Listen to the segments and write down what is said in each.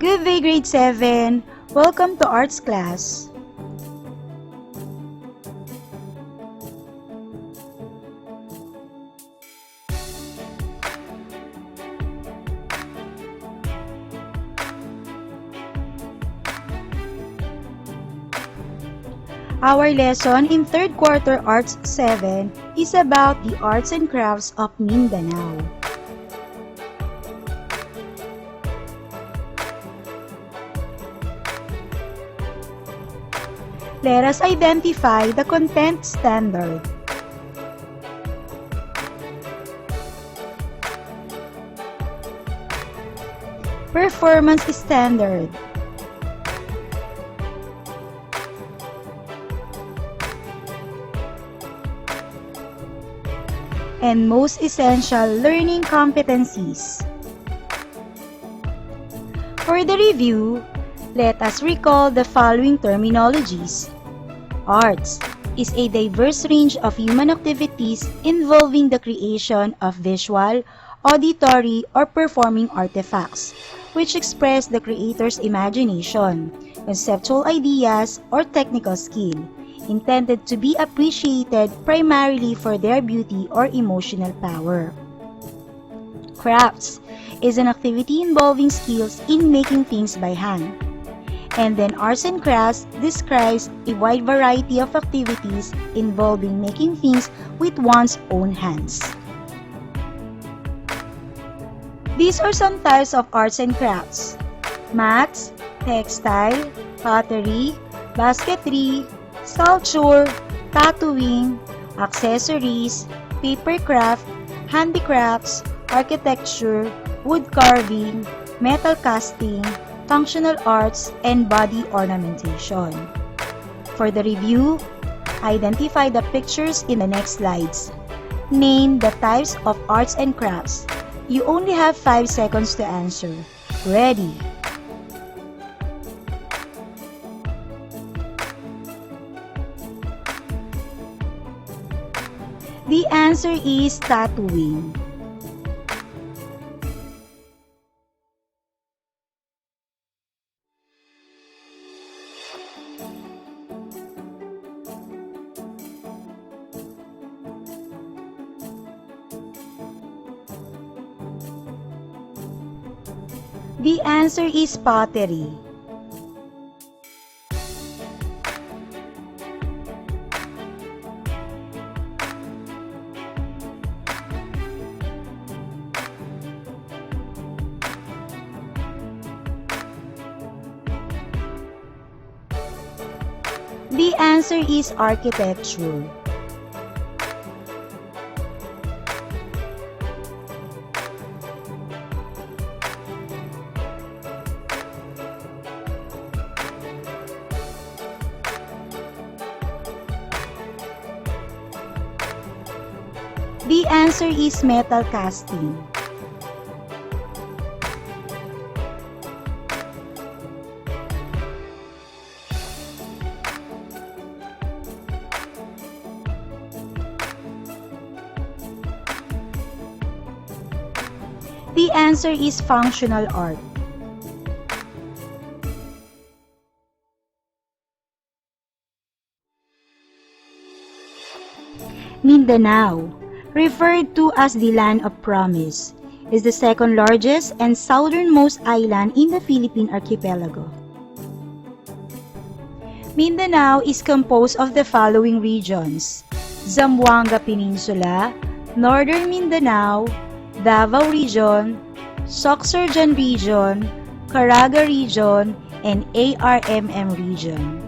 Good day, grade 7. Welcome to arts class. Our lesson in third quarter Arts 7 is about the arts and crafts of Mindanao. Let us identify the content standard. Performance standard. And most essential learning competencies. For the review, let us recall the following terminologies. Arts is a diverse range of human activities involving the creation of visual, auditory, or performing artifacts, which express the creator's imagination, conceptual ideas, or technical skill, intended to be appreciated primarily for their beauty or emotional power. Crafts is an activity involving skills in making things by hand. And then arts and crafts describes a wide variety of activities involving making things with one's own hands. These are some types of arts and crafts: mats, textile, pottery, basketry, sculpture, tattooing, accessories, papercraft, handicrafts, architecture, wood carving, metal casting, functional arts, and body ornamentation. For the review, identify the pictures in the next slides. Name the types of arts and crafts. You only have 5 seconds to answer. Ready? The answer is tattooing. The answer is pottery. The answer is architecture. The answer is metal casting. The answer is functional art. Mindanao, referred to as the Land of Promise, is the second largest and southernmost island in the Philippine archipelago. Mindanao is composed of the following regions: Zamboanga Peninsula, Northern Mindanao, Davao Region, Sorsogon Region, Caraga Region, and ARMM Region.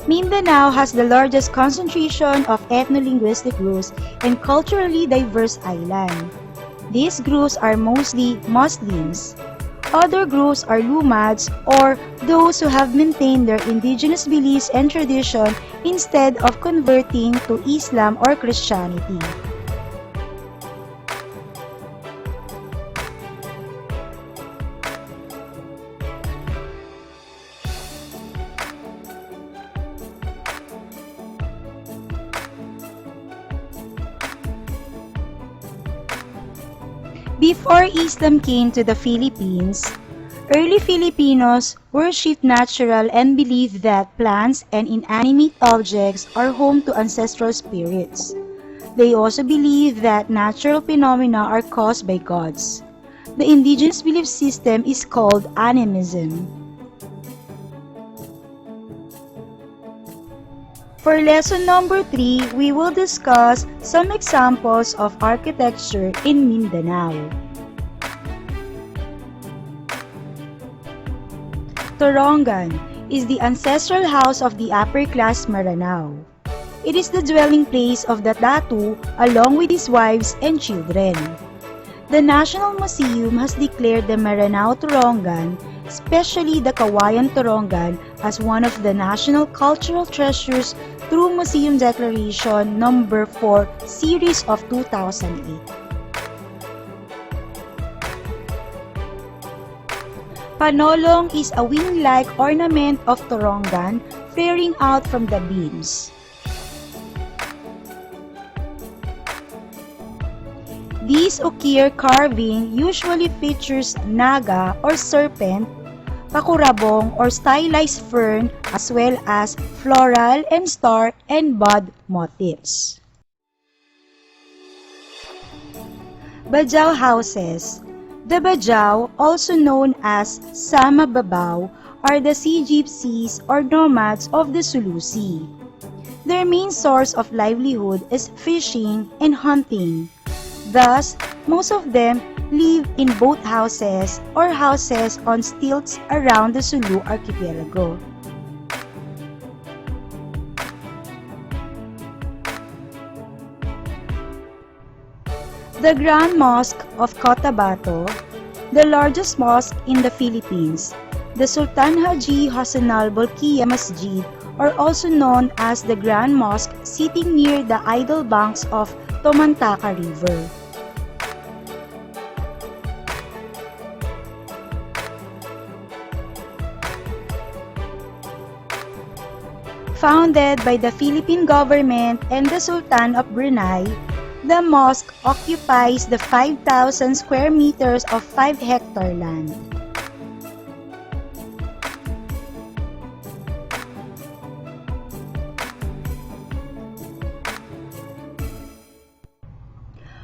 Mindanao has the largest concentration of ethno-linguistic groups and culturally diverse island. These groups are mostly Muslims. Other groups are Lumads, or those who have maintained their indigenous beliefs and tradition instead of converting to Islam or Christianity. Before Islam came to the Philippines, early Filipinos worshipped natural and believed that plants and inanimate objects are home to ancestral spirits. They also believed that natural phenomena are caused by gods. The indigenous belief system is called animism. For lesson number 3, we will discuss some examples of architecture in Mindanao. Torongan is the ancestral house of the upper-class Maranao. It is the dwelling place of the Datu along with his wives and children. The National Museum has declared the Maranao Torongan, especially the Kawayan Torongan, as one of the national cultural treasures through Museum Declaration No. 4 Series of 2008. Panolong is a wing-like ornament of Torongan flaring out from the beams. This ukir carving usually features naga or serpent, pakurabong or stylized fern, as well as floral and star and bud motifs. Bajau houses. The Bajau, also known as Sama Babaw, are the sea gypsies or nomads of the Sulu Sea. Their main source of livelihood is fishing and hunting. Thus, most of them live in boat houses or houses on stilts around the Sulu archipelago. The Grand Mosque of Cotabato, the largest mosque in the Philippines, the Sultan Haji Hassanal Bolkiah Masjid, are also known as the Grand Mosque, sitting near the idle banks of Tomantaka River. Founded by the Philippine government and the Sultan of Brunei, the mosque occupies the 5,000 square meters of 5-hectare land.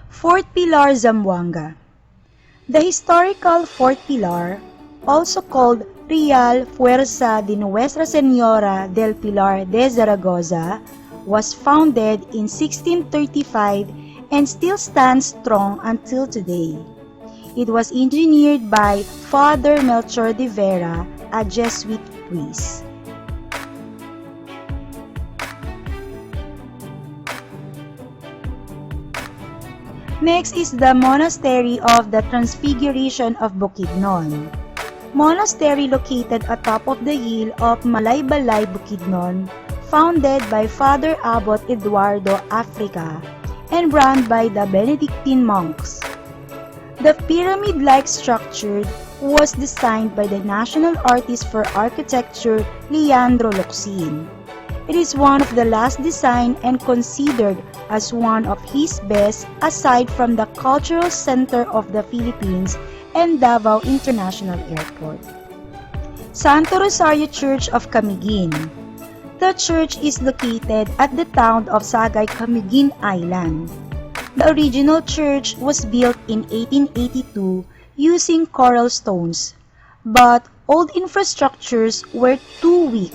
Fort Pilar, Zamboanga. The historical Fort Pilar, also called Real Fuerza de Nuestra Señora del Pilar de Zaragoza, was founded in 1635 and still stands strong until today. It was engineered by Father Melchor de Vera, a Jesuit priest. Next is the Monastery of the Transfiguration of Bukidnon. Monastery located atop of the hill of Malaybalay, Bukidnon, founded by Father Abbot Eduardo Africa, and run by the Benedictine monks. The pyramid-like structure was designed by the national artist for architecture Leandro Locsin. It is one of the last designed and considered as one of his best aside from the cultural center of the Philippines and Davao International Airport. Santo Rosario Church of Camiguin. The church is located at the town of Sagay, Camiguin Island. The original church was built in 1882 using coral stones, but old infrastructures were too weak.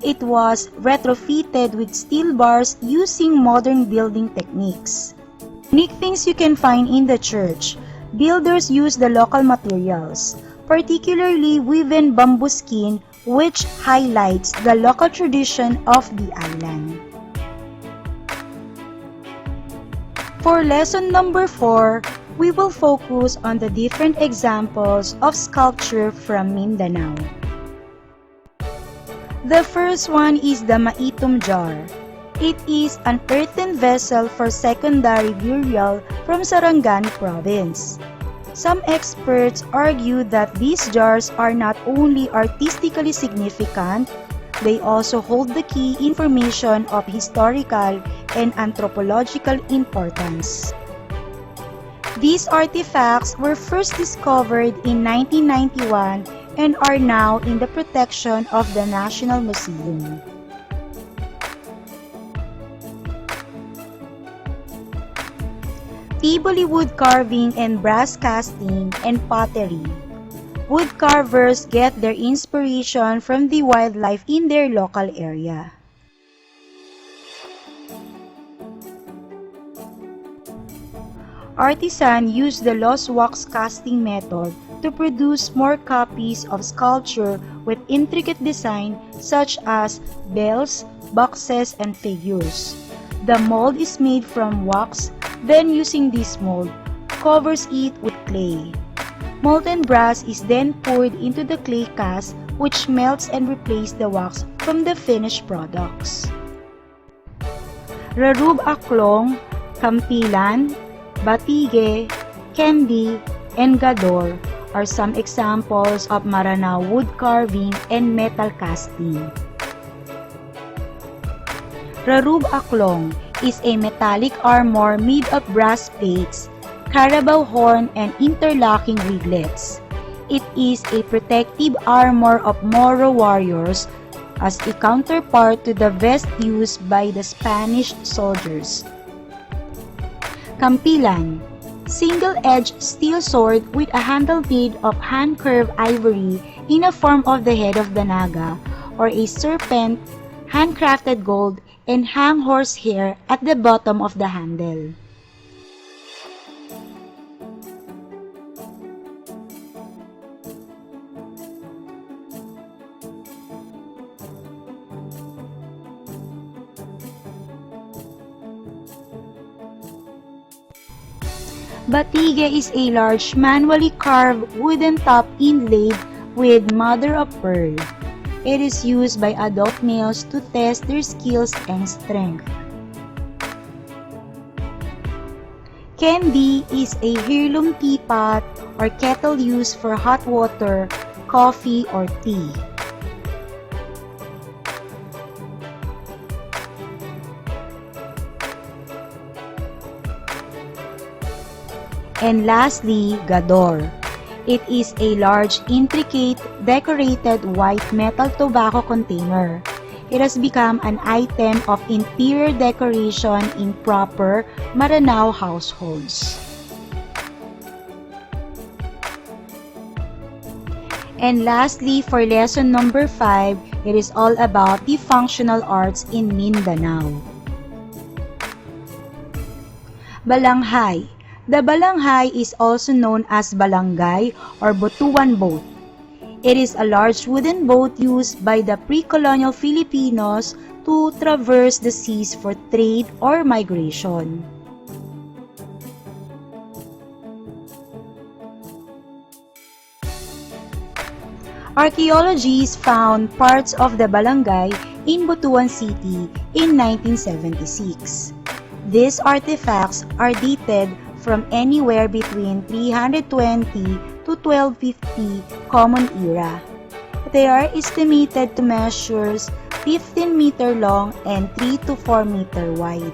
It was retrofitted with steel bars using modern building techniques. Unique things you can find in the church. Builders used the local materials, particularly woven bamboo skin, which highlights the local tradition of the island. For lesson number 4, we will focus on the different examples of sculpture from Mindanao. The first one is the Maetum Jar. It is an earthen vessel for secondary burial from Sarangani province. Some experts argue that these jars are not only artistically significant, they also hold the key information of historical and anthropological importance. These artifacts were first discovered in 1991 and are now in the protection of the National Museum. Tivoli wood carving and brass casting and pottery. Wood carvers get their inspiration from the wildlife in their local area. Artisans use the lost wax casting method to produce more copies of sculpture with intricate design such as bells, boxes, and figures. The mold is made from wax, then using this mold, covers it with clay. Molten brass is then poured into the clay cast, which melts and replaces the wax from the finished products. Rarub aklong, kampilan, batige, kendi, and gador are some examples of Marana wood carving and metal casting. Rarub aklong is a metallic armor made of brass plates, carabao horn, and interlocking riglets. It is a protective armor of Moro warriors as a counterpart to the vest used by the Spanish soldiers. Kampilan, single-edged steel sword with a handle made of hand-curved ivory in a form of the head of the naga, or a serpent, handcrafted gold, and hang horsehair at the bottom of the handle. Batige is a large manually carved wooden top inlaid with mother of pearl. It is used by adult males to test their skills and strength. Kendi is a heirloom teapot or kettle used for hot water, coffee, or tea. And lastly, gador. It is a large, intricate, decorated white metal tobacco container. It has become an item of interior decoration in proper Maranao households. And lastly, for lesson number 5, it is all about the functional arts in Mindanao. Balanghay. The balanghay is also known as balangay or botuan boat. It is a large wooden boat used by the pre-colonial Filipinos to traverse the seas for trade or migration. Archaeologists found parts of the balangay in Butuan City in 1976. These artifacts are dated from anywhere between 320 to 1250 Common Era. They are estimated to measure 15 meter long and 3 to 4 meter wide.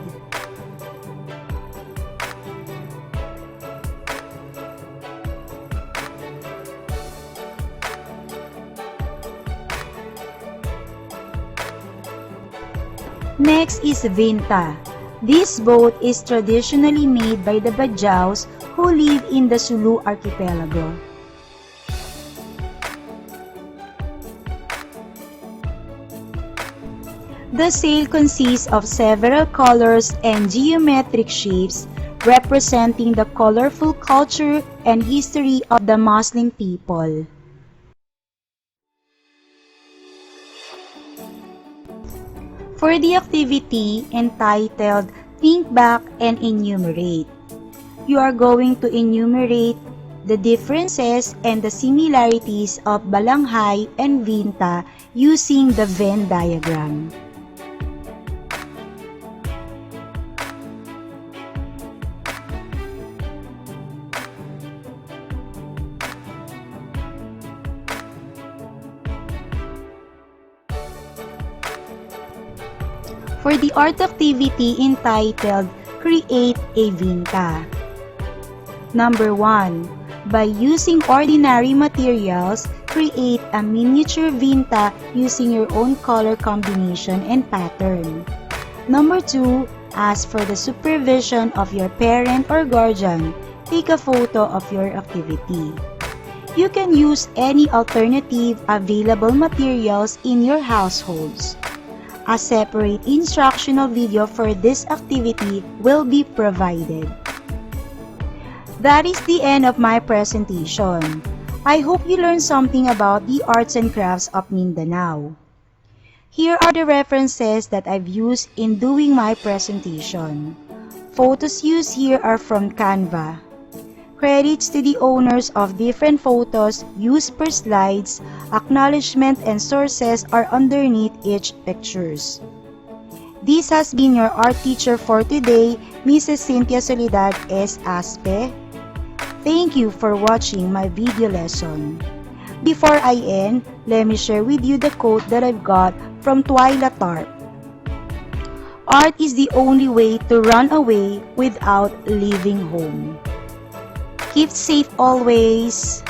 Next is Vinta. This boat is traditionally made by the Badjaos who live in the Sulu archipelago. The sail consists of several colors and geometric shapes representing the colorful culture and history of the Muslim people. For the activity entitled Think Back and Enumerate, you are going to enumerate the differences and the similarities of balanghay and Vinta using the Venn diagram. For the art activity entitled Create a Vinta, Number 1. By using ordinary materials, create a miniature Vinta using your own color combination and pattern. Number 2. Ask for the supervision of your parent or guardian. Take a photo of your activity. You can use any alternative available materials in your households. A separate instructional video for this activity will be provided. That is the end of my presentation. I hope you learned something about the arts and crafts of Mindanao. Here are the references that I've used in doing my presentation. Photos used here are from Canva. Credits to the owners of different photos used per slides, acknowledgement and sources are underneath each pictures. This has been your art teacher for today, Mrs. Cynthia Soledad S. Aspe. Thank you for watching my video lesson. Before I end, let me share with you the quote that I've got from Twyla Tharp. Art is the only way to run away without leaving home. Keep safe always.